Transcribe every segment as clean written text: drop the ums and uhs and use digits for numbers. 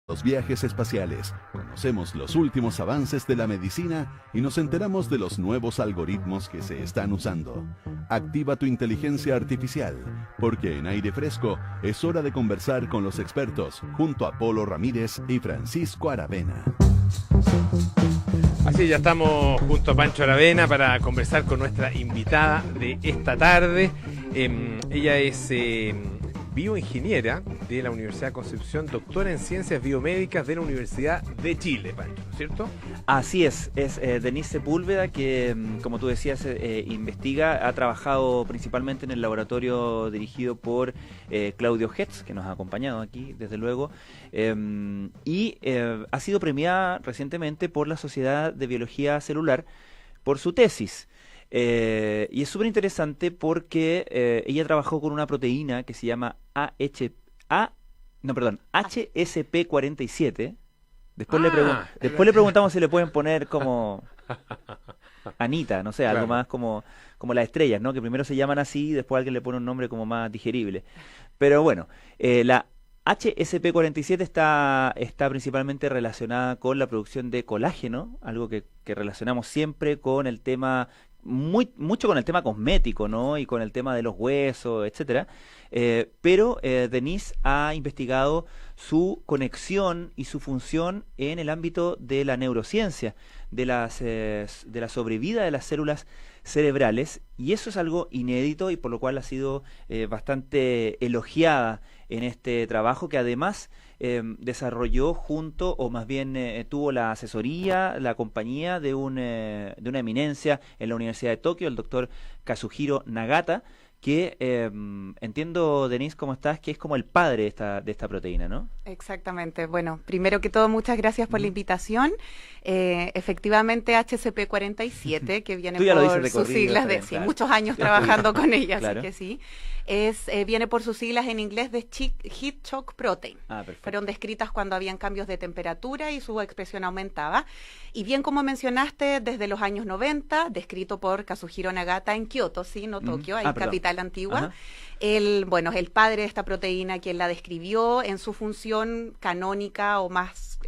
los viajes espaciales, conocemos los últimos avances de la medicina y nos enteramos de los nuevos algoritmos que se están usando. Activa tu inteligencia artificial, porque en Aire Fresco es hora de conversar con los expertos junto a Polo Ramírez y Francisco Aravena. Así ya estamos junto a Pancho Aravena para conversar con nuestra invitada de esta tarde. Ella es bioingeniera de la Universidad de Concepción, doctora en Ciencias Biomédicas de la Universidad de Chile, Pancho, ¿cierto? Así es Denise Sepúlveda, que como tú decías, investiga, ha trabajado principalmente en el laboratorio dirigido por Claudio Hetz, que nos ha acompañado aquí, desde luego, y ha sido premiada recientemente por la Sociedad de Biología Celular por su tesis. Y es súper interesante porque ella trabajó con una proteína que se llama HSP47. Después le preguntamos si le pueden poner como Anita, no sé, algo más como las estrellas, ¿no? Que primero se llaman así y después alguien le pone un nombre como más digerible. Pero bueno, la HSP47 está principalmente relacionada con la producción de colágeno, algo que relacionamos siempre con el tema, mucho con el tema cosmético, ¿no? Y con el tema de los huesos, etcétera. Pero Denise ha investigado su conexión y su función en el ámbito de la neurociencia, de la sobrevida de las células cerebrales, y eso es algo inédito y por lo cual ha sido bastante elogiada en este trabajo, que además desarrolló junto, o más bien tuvo la asesoría, la compañía de una eminencia en la Universidad de Tokio, el doctor Kazuhiro Nagata, que entiendo, Denise, ¿cómo estás? Que es como el padre de esta proteína, ¿no? Exactamente. Bueno, primero que todo, muchas gracias por la invitación. Efectivamente, HSP47, que viene por sus siglas de... Sí, muchos años trabajando con ella, claro. Así que sí. Viene por sus siglas en inglés de Heat Shock Protein. Fueron descritas cuando habían cambios de temperatura y su expresión aumentaba. Y bien, como mencionaste, desde los años 90, descrito por Kazuhiro Nagata en Kioto, sí, no Tokio, ahí capital antigua. El padre de esta proteína, quien la describió en su función canónica o más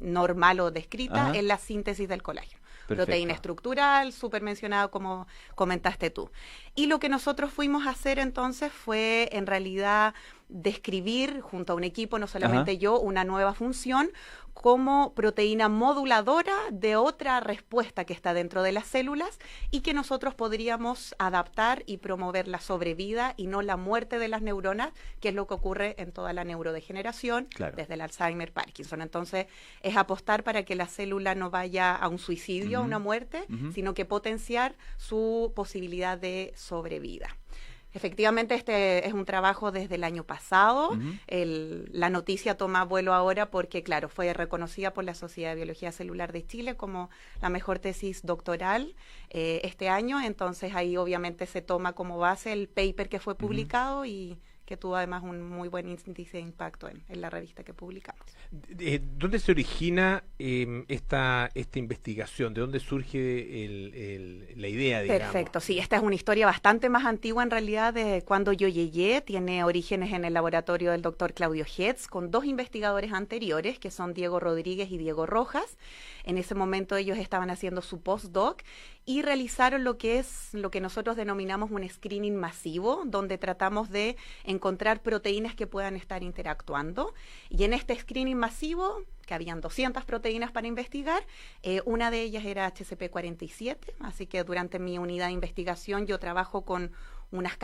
normal o descrita, en la síntesis del colágeno. Perfecto. Proteína estructural, súper mencionado como comentaste tú. Y lo que nosotros fuimos a hacer entonces fue en realidad describir junto a un equipo, no solamente yo, una nueva función como proteína moduladora de otra respuesta que está dentro de las células y que nosotros podríamos adaptar y promover la sobrevida y no la muerte de las neuronas, que es lo que ocurre en toda la neurodegeneración, desde el Alzheimer, Parkinson. Entonces, es apostar para que la célula no vaya a un suicidio, a una muerte, sino que potenciar su posibilidad de sobrevida. Efectivamente, este es un trabajo desde el año pasado. La noticia toma vuelo ahora porque, claro, fue reconocida por la Sociedad de Biología Celular de Chile como la mejor tesis doctoral este año. Entonces, ahí obviamente se toma como base el paper que fue publicado y que tuvo además un muy buen índice de impacto en la revista que publicamos. ¿Dónde se origina esta investigación? ¿De dónde surge la idea, digamos? Perfecto, sí, esta es una historia bastante más antigua en realidad de cuando yo llegué. Tiene orígenes en el laboratorio del doctor Claudio Hetz, con dos investigadores anteriores, que son Diego Rodríguez y Diego Rojas. En ese momento ellos estaban haciendo su postdoc y realizaron lo que nosotros denominamos un screening masivo, donde tratamos de encontrar proteínas que puedan estar interactuando. Y en este screening masivo, que habían 200 proteínas para investigar, una de ellas era HSP47, así que durante mi unidad de investigación yo trabajo con unas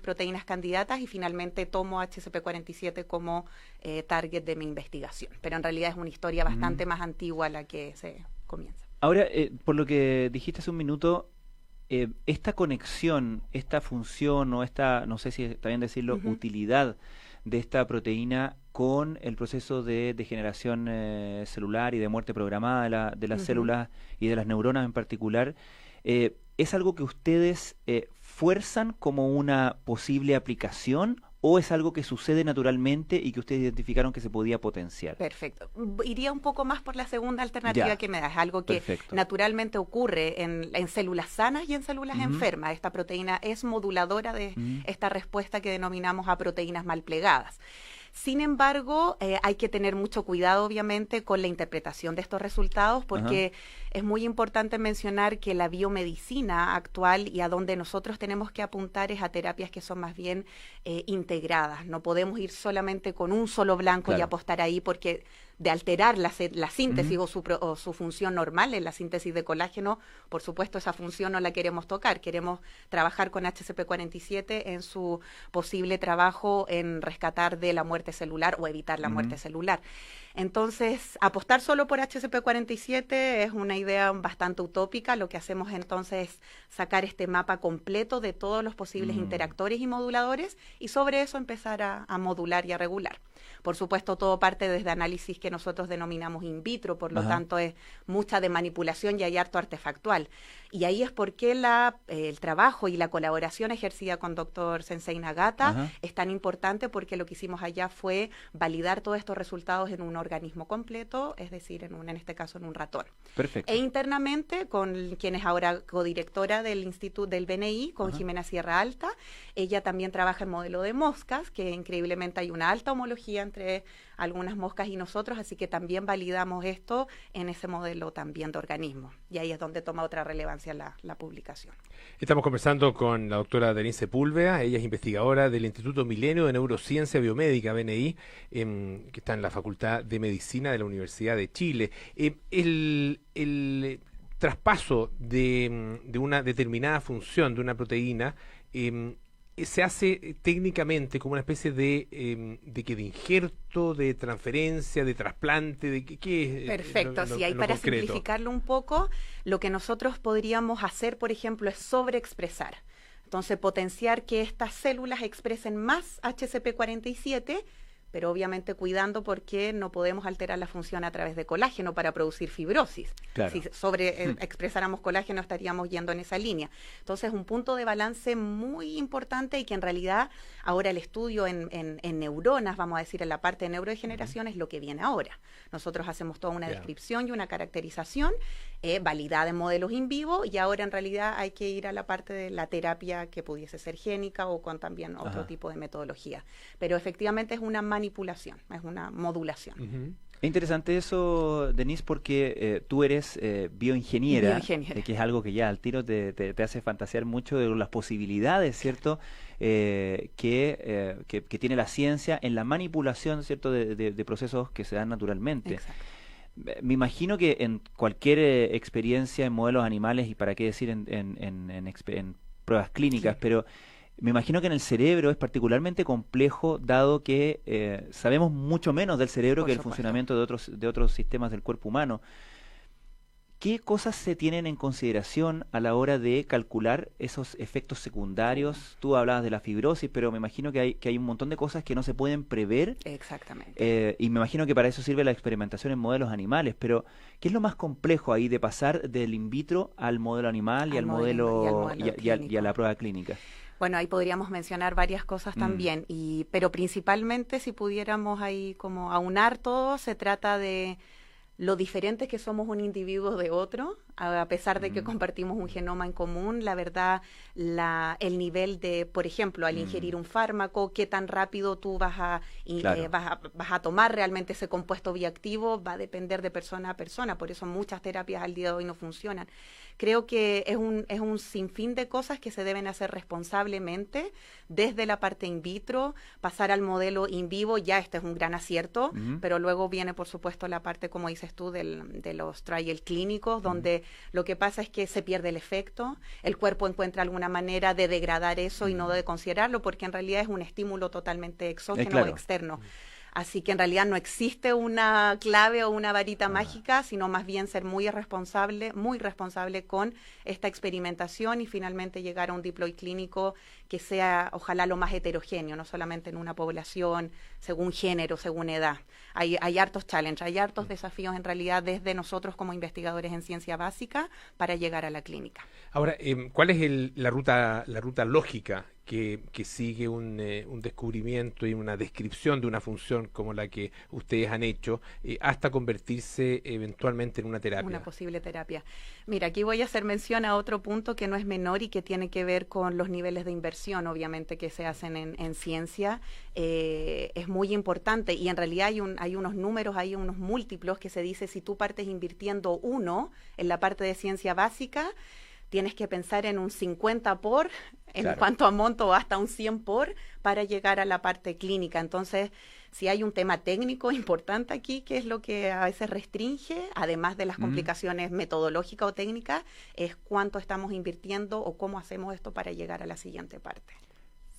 proteínas candidatas, y finalmente tomo HSP47 como target de mi investigación. Pero en realidad es una historia bastante más antigua la que se comienza. Ahora, por lo que dijiste hace un minuto, esta conexión, esta función o esta, no sé si está bien decirlo, utilidad de esta proteína con el proceso de degeneración celular y de muerte programada de las células y de las neuronas en particular, ¿es algo que ustedes fuerzan como una posible aplicación o es algo que sucede naturalmente y que ustedes identificaron que se podía potenciar? Perfecto. Iría un poco más por la segunda alternativa que me das, algo que naturalmente ocurre en células sanas y en células enfermas. Esta proteína es moduladora de esta respuesta que denominamos a proteínas mal plegadas. Sin embargo, hay que tener mucho cuidado, obviamente, con la interpretación de estos resultados, porque es muy importante mencionar que la biomedicina actual y a donde nosotros tenemos que apuntar es a terapias que son más bien integradas. No podemos ir solamente con un solo blanco y apostar ahí, porque de alterar la síntesis o su función normal en la síntesis de colágeno, por supuesto esa función no la queremos tocar, queremos trabajar con HCP47 en su posible trabajo en rescatar de la muerte celular o evitar la muerte celular. Entonces, apostar solo por HCP47 es una idea bastante utópica. Lo que hacemos entonces es sacar este mapa completo de todos los posibles interactores y moduladores y sobre eso empezar a modular y a regular. Por supuesto, todo parte desde análisis que nosotros denominamos in vitro, por lo tanto es mucha de manipulación y hay harto artefactual. Y ahí es porque el trabajo y la colaboración ejercida con Dr. Sensei Nagata es tan importante, porque lo que hicimos allá fue validar todos estos resultados en un organismo completo, es decir, en este caso en un ratón. Perfecto. E internamente, con quien es ahora codirectora del Instituto del BNI, con Jimena Sierra Alta, ella también trabaja en modelo de moscas, que increíblemente hay una alta homología entre algunas moscas y nosotros, así que también validamos esto en ese modelo también de organismo. Y ahí es donde toma otra relevancia la publicación. Estamos conversando con la doctora Denise Sepúlveda. Ella es investigadora del Instituto Milenio de Neurociencia Biomédica, BNI, que está en la Facultad de Medicina de la Universidad de Chile. El traspaso de una determinada función de una proteína se hace técnicamente como una especie de injerto, de transferencia, de trasplante, de ¿qué es? Perfecto, sí, ahí para concreto simplificarlo un poco, lo que nosotros podríamos hacer, por ejemplo, es sobreexpresar. Entonces, potenciar que estas células expresen más HCP47, pero obviamente cuidando, porque no podemos alterar la función a través de colágeno para producir fibrosis. Claro. Si expresáramos colágeno estaríamos yendo en esa línea. Entonces, un punto de balance muy importante, y que en realidad ahora el estudio en neuronas, vamos a decir, en la parte de neurodegeneración, es lo que viene ahora. Nosotros hacemos toda una descripción y una caracterización validada en modelos in vivo, y ahora en realidad hay que ir a la parte de la terapia que pudiese ser génica o con también otro tipo de metodología. Pero efectivamente es una manipulación, es una modulación. Es interesante eso, Denise, porque tú eres bioingeniera, que es algo que ya al tiro te hace fantasear mucho de las posibilidades, ¿cierto?, que tiene la ciencia en la manipulación, ¿cierto?, de procesos que se dan naturalmente. Exacto. Me imagino que en cualquier experiencia en modelos animales, y para qué decir en pruebas clínicas, pero me imagino que en el cerebro es particularmente complejo, dado que sabemos mucho menos del cerebro que el funcionamiento de otros sistemas del cuerpo humano. ¿Qué cosas se tienen en consideración a la hora de calcular esos efectos secundarios? Tú hablabas de la fibrosis, pero me imagino que hay un montón de cosas que no se pueden prever. Exactamente. Y me imagino que para eso sirve la experimentación en modelos animales. Pero, ¿qué es lo más complejo ahí de pasar del in vitro al modelo animal y a la prueba clínica? Bueno, ahí podríamos mencionar varias cosas también, pero principalmente, si pudiéramos ahí como aunar todo, se trata de lo diferentes que somos un individuo de otro, a pesar de que compartimos un genoma en común. La verdad, el nivel de, por ejemplo, al ingerir un fármaco, qué tan rápido tú vas a tomar realmente ese compuesto bioactivo, va a depender de persona a persona. Por eso muchas terapias al día de hoy no funcionan. Creo que es un sinfín de cosas que se deben hacer responsablemente, desde la parte in vitro, pasar al modelo in vivo. Ya este es un gran acierto, pero luego viene, por supuesto, la parte, como dices tú, de los trial clínicos, donde lo que pasa es que se pierde el efecto, el cuerpo encuentra alguna manera de degradar eso y no de considerarlo, porque en realidad es un estímulo totalmente exógeno o externo. Así que en realidad no existe una clave o una varita mágica, sino más bien ser muy responsable con esta experimentación y finalmente llegar a un deploy clínico que sea ojalá lo más heterogéneo, no solamente en una población, según género, según edad. Hay hartos challenges, hay hartos desafíos en realidad desde nosotros como investigadores en ciencia básica para llegar a la clínica. Ahora, ¿cuál es la ruta lógica que sigue un descubrimiento y una descripción de una función como la que ustedes han hecho, hasta convertirse eventualmente en una terapia. Una posible terapia. Mira, aquí voy a hacer mención a otro punto que no es menor y que tiene que ver con los niveles de inversión, obviamente, que se hacen en ciencia. Es muy importante y en realidad hay unos números, hay unos múltiplos que se dice si tú partes invirtiendo 1 en la parte de ciencia básica, tienes que pensar en un 50 por, en cuanto a monto, hasta un 100 por, para llegar a la parte clínica. Entonces, si hay un tema técnico importante aquí, que es lo que a veces restringe, además de las complicaciones metodológicas o técnicas, es cuánto estamos invirtiendo o cómo hacemos esto para llegar a la siguiente parte.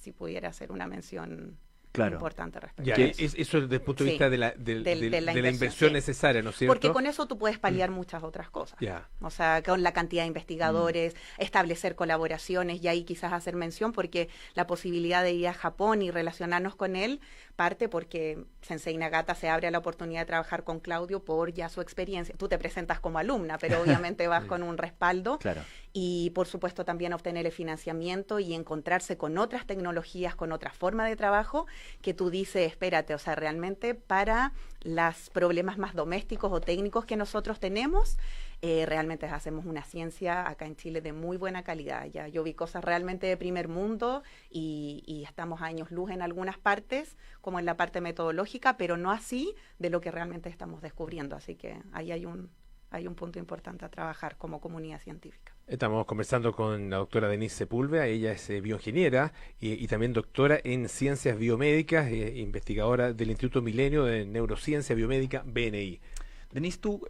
Si pudiera hacer una mención importante respecto a eso. Eso desde el punto de vista de la inversión necesaria, ¿no es cierto? Porque con eso tú puedes paliar muchas otras cosas. O sea, con la cantidad de investigadores, establecer colaboraciones, y ahí quizás hacer mención, porque la posibilidad de ir a Japón y relacionarnos con él parte porque Sensei Nagata se abre a la oportunidad de trabajar con Claudio por ya su experiencia. Tú te presentas como alumna, pero obviamente vas con un respaldo. Y por supuesto también obtener el financiamiento y encontrarse con otras tecnologías, con otra forma de trabajo, que tú dices, espérate, o sea, realmente para los problemas más domésticos o técnicos que nosotros tenemos, realmente hacemos una ciencia acá en Chile de muy buena calidad. Ya yo vi cosas realmente de primer mundo y estamos a años luz en algunas partes, como en la parte metodológica, pero no así de lo que realmente estamos descubriendo. Así que ahí hay un punto importante a trabajar como comunidad científica. Estamos conversando con la doctora Denise Sepúlveda. Ella es bioingeniera y también doctora en ciencias biomédicas, investigadora del Instituto Milenio de Neurociencia Biomédica, BNI. Denise, tú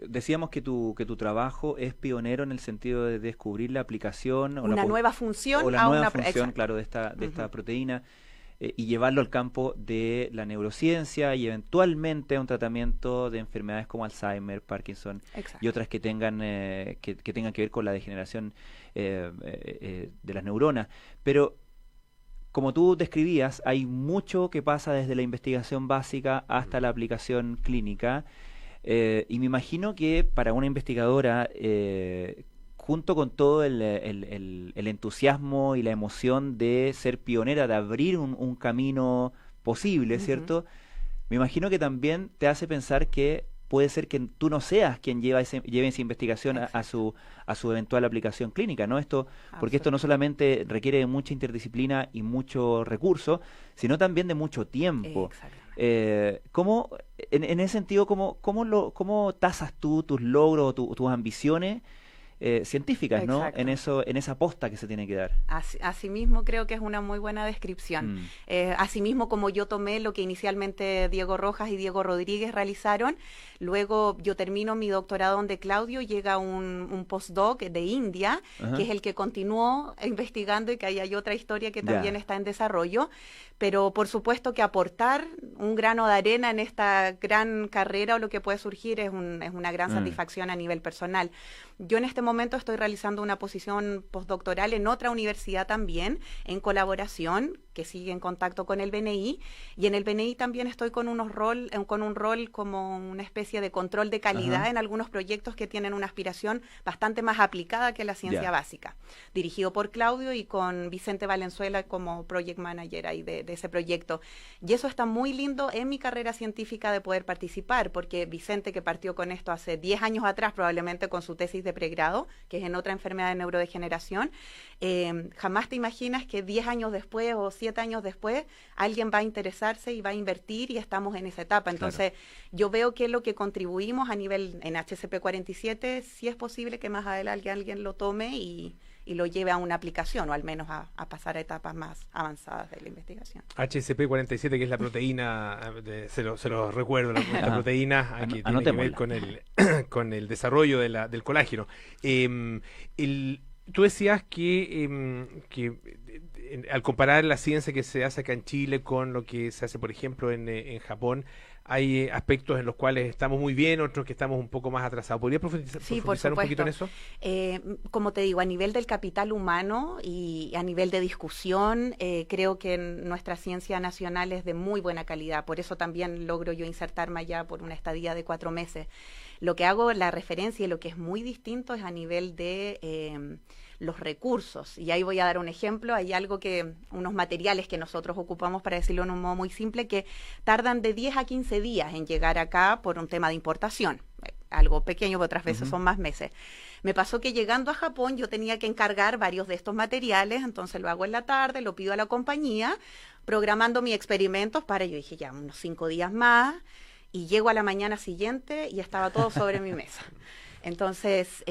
decíamos que tu trabajo es pionero en el sentido de descubrir la aplicación o una nueva función o la nueva función, claro, de esta proteína, y llevarlo al campo de la neurociencia y eventualmente a un tratamiento de enfermedades como Alzheimer, Parkinson y otras que tengan que ver con la degeneración de las neuronas. Pero como tú describías, hay mucho que pasa desde la investigación básica hasta la aplicación clínica, y me imagino que para una investigadora, junto con todo el entusiasmo y la emoción de ser pionera, de abrir un camino posible, ¿cierto? Me imagino que también te hace pensar que puede ser que tú no seas quien lleve esa investigación a su eventual aplicación clínica, ¿no? Porque esto no solamente requiere de mucha interdisciplina y mucho recurso, sino también de mucho tiempo. ¿Cómo, en ese sentido, cómo tasas tú tus logros o tus ambiciones científicas, ¿no? En esa posta que se tiene que dar. Asimismo creo que es una muy buena descripción. Asimismo, como yo tomé lo que inicialmente Diego Rojas y Diego Rodríguez realizaron, luego yo termino mi doctorado donde Claudio, llega un postdoc de India, que es el que continuó investigando, y que ahí hay otra historia que también está en desarrollo. Pero por supuesto que aportar un grano de arena en esta gran carrera o lo que puede surgir es una gran satisfacción a nivel personal. Yo en este momento estoy realizando una posición postdoctoral en otra universidad también, en colaboración, que sigue en contacto con el BNI, y en el BNI también estoy con un rol como una especie de control de calidad en algunos proyectos que tienen una aspiración bastante más aplicada que la ciencia básica, dirigido por Claudio y con Vicente Valenzuela como project manager ahí de ese proyecto. Y eso está muy lindo en mi carrera científica de poder participar, porque Vicente, que partió con esto hace 10 años atrás, probablemente con su tesis de pregrado, que es en otra enfermedad de neurodegeneración, jamás te imaginas que 10 años después o 7 años después alguien va a interesarse y va a invertir, y estamos en esa etapa. Entonces, yo veo que lo que contribuimos a nivel en HCP47, sí es posible que más adelante alguien lo tome y lo lleve a una aplicación, o al menos a pasar a etapas más avanzadas de la investigación. HCP47, que es la proteína, se lo recuerdo, la proteína que tiene que ver con el desarrollo del colágeno. Tú decías que al comparar la ciencia que se hace acá en Chile con lo que se hace, por ejemplo, en Japón, hay aspectos en los cuales estamos muy bien, otros que estamos un poco más atrasados. ¿Podrías profundizar un poquito en eso? Como te digo, a nivel del capital humano y a nivel de discusión, creo que nuestra ciencia nacional es de muy buena calidad. Por eso también logro yo insertarme allá por una estadía de 4 meses. Lo que hago, la referencia y lo que es muy distinto es a nivel de los recursos. Y ahí voy a dar un ejemplo. Hay unos materiales que nosotros ocupamos, para decirlo en un modo muy simple, que tardan de 10 a 15 días en llegar acá por un tema de importación. Algo pequeño, pero otras veces son más meses. Me pasó que llegando a Japón yo tenía que encargar varios de estos materiales, entonces lo hago en la tarde, lo pido a la compañía, programando mis experimentos yo dije ya unos 5 días más, y llego a la mañana siguiente y estaba todo sobre mi mesa. Entonces,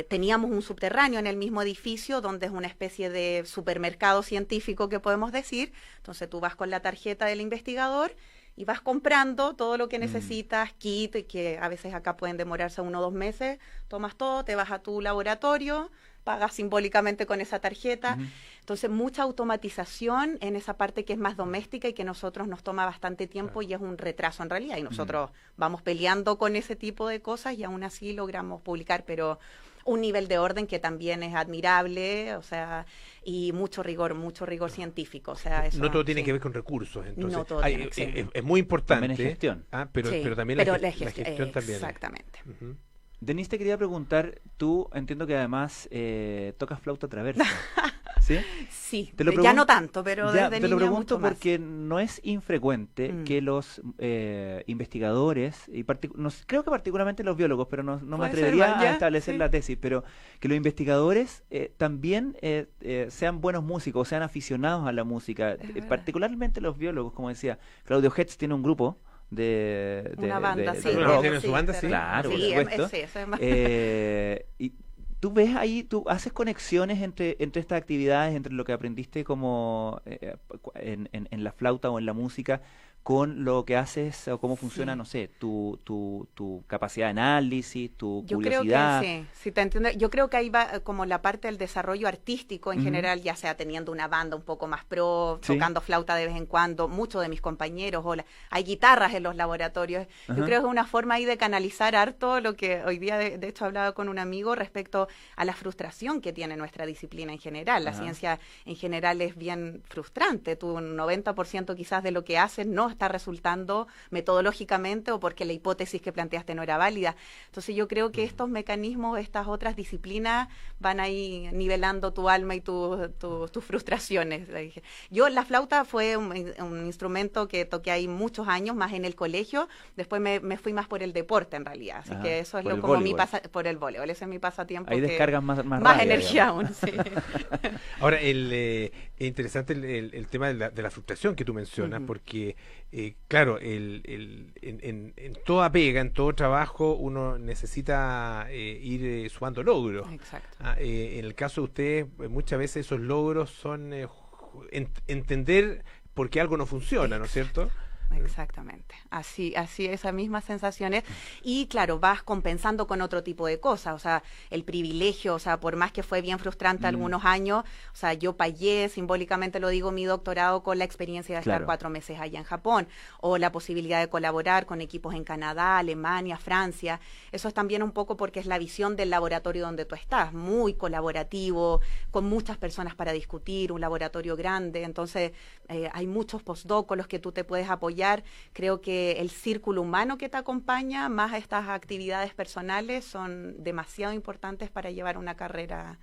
teníamos un subterráneo en el mismo edificio, donde es una especie de supermercado científico, que podemos decir. Entonces tú vas con la tarjeta del investigador y vas comprando todo lo que necesitas, kit, que a veces acá pueden demorarse 1 o 2 meses, tomas todo, te vas a tu laboratorio, pagas simbólicamente con esa tarjeta. Entonces, mucha automatización en esa parte que es más doméstica y que a nosotros nos toma bastante tiempo y es un retraso en realidad. Y nosotros vamos peleando con ese tipo de cosas y aún así logramos publicar, pero un nivel de orden que también es admirable, o sea, y mucho rigor científico. O sea, eso, no todo tiene que ver con recursos, entonces. No todo tiene que ser. Es muy importante. También es gestión. Pero también la gestión también. Exactamente. Denise, te quería preguntar, tú entiendo que además tocas flauta traversa. ¿Sí? Sí, ya no tanto, pero ya, desde te lo niña pregunto mucho porque no es infrecuente que los investigadores, y creo que particularmente los biólogos, pero no me atrevería a establecer la tesis, pero que los investigadores también sean buenos músicos, sean aficionados a la música, particularmente los biólogos, como decía. Claudio Hetz tiene un grupo una banda, ¿Tiene su banda? Sí, claro, sí, por supuesto. Y tú ves ahí, tú haces conexiones entre estas actividades, entre lo que aprendiste como en la flauta o en la música, con lo que haces o cómo funciona, no sé, tu capacidad de análisis, tu curiosidad. Yo creo que sí, te entiendo. Yo creo que ahí va como la parte del desarrollo artístico en general, ya sea teniendo una banda un poco más pro, tocando flauta de vez en cuando, muchos de mis compañeros, hay guitarras en los laboratorios. Yo creo que es una forma ahí de canalizar harto lo que hoy día, de hecho, hablaba con un amigo respecto a la frustración que tiene nuestra disciplina en general. La ciencia en general es bien frustrante. Tú un 90% quizás de lo que haces no está resultando metodológicamente o porque la hipótesis que planteaste no era válida. Entonces yo creo que estos mecanismos, estas otras disciplinas van ahí nivelando tu alma y tus frustraciones. Yo la flauta fue un instrumento que toqué ahí muchos años, más en el colegio, después me fui más por el deporte en realidad, así que eso es como por el voleibol, ese es mi pasatiempo. Ahí descargas más rabia, energía aún, sí. Ahora, es interesante el tema de la frustración que tú mencionas, porque claro, en toda pega, en todo trabajo, uno necesita ir sumando logros. Exacto. En el caso de ustedes, muchas veces esos logros son entender por qué algo no funciona, ¿no es cierto? Exactamente, así esas mismas sensaciones, y claro, vas compensando con otro tipo de cosas, o sea, el privilegio, o sea, por más que fue bien frustrante algunos años, o sea, yo pagué, simbólicamente lo digo, mi doctorado con la experiencia de estar 4 meses allá en Japón, o la posibilidad de colaborar con equipos en Canadá, Alemania, Francia. Eso es también un poco porque es la visión del laboratorio donde tú estás, muy colaborativo, con muchas personas para discutir, un laboratorio grande, entonces hay muchos postdocs con los que tú te puedes apoyar. Creo que el círculo humano que te acompaña, más estas actividades personales, son demasiado importantes para llevar una carrera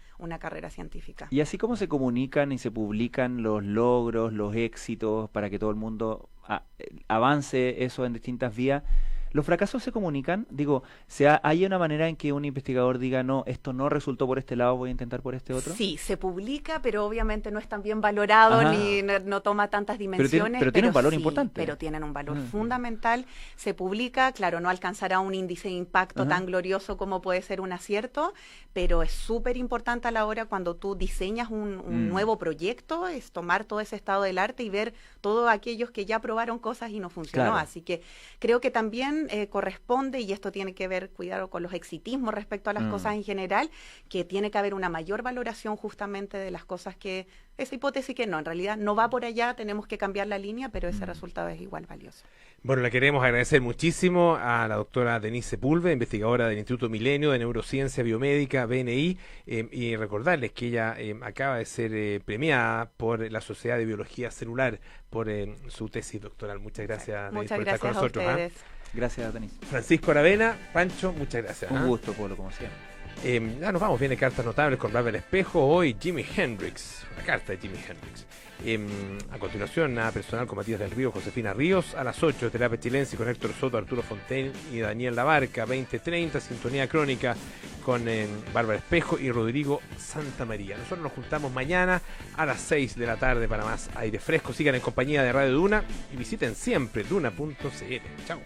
científica. Y así como se comunican y se publican los logros, los éxitos, para que todo el mundo avance eso en distintas vías, ¿los fracasos se comunican? Digo, ¿hay una manera en que un investigador diga, no, esto no resultó por este lado, voy a intentar por este otro? Sí, se publica, pero obviamente no es tan bien valorado, ni no toma tantas dimensiones. Pero tiene un valor importante. Pero tienen un valor fundamental. Se publica, claro, no alcanzará un índice de impacto tan glorioso como puede ser un acierto, pero es súper importante a la hora cuando tú diseñas un nuevo proyecto, es tomar todo ese estado del arte y ver todos aquellos que ya probaron cosas y no funcionó. Claro. Así que creo que también corresponde, y esto tiene que ver, cuidado con los exitismos respecto a las cosas en general, que tiene que haber una mayor valoración justamente de las cosas que, esa hipótesis que no, en realidad no va por allá, tenemos que cambiar la línea, pero ese resultado es igual valioso. Bueno, le queremos agradecer muchísimo a la doctora Denise Sepúlveda, investigadora del Instituto Milenio de Neurociencia Biomédica, BNI, y recordarles que ella acaba de ser premiada por la Sociedad de Biología Celular por su tesis doctoral. Muchas gracias, Denise, por estar con nosotros. Gracias, Denise. Francisco Aravena, Pancho, muchas gracias. Un gusto, Polo, como siempre. Ya nos vamos, viene Cartas Notables con Bárbara Espejo, hoy Jimi Hendrix, una carta de Jimi Hendrix. A continuación, Nada Personal con Matías del Río, Josefina Ríos. A las 8, Terapia Chilense con Héctor Soto, Arturo Fontaine y Daniel Labarca. 20:30, Sintonía Crónica con Bárbara Espejo y Rodrigo Santamaría. Nosotros nos juntamos mañana a las 6 de la tarde para más aire fresco. Sigan en compañía de Radio Duna y visiten siempre duna.cl. Chao.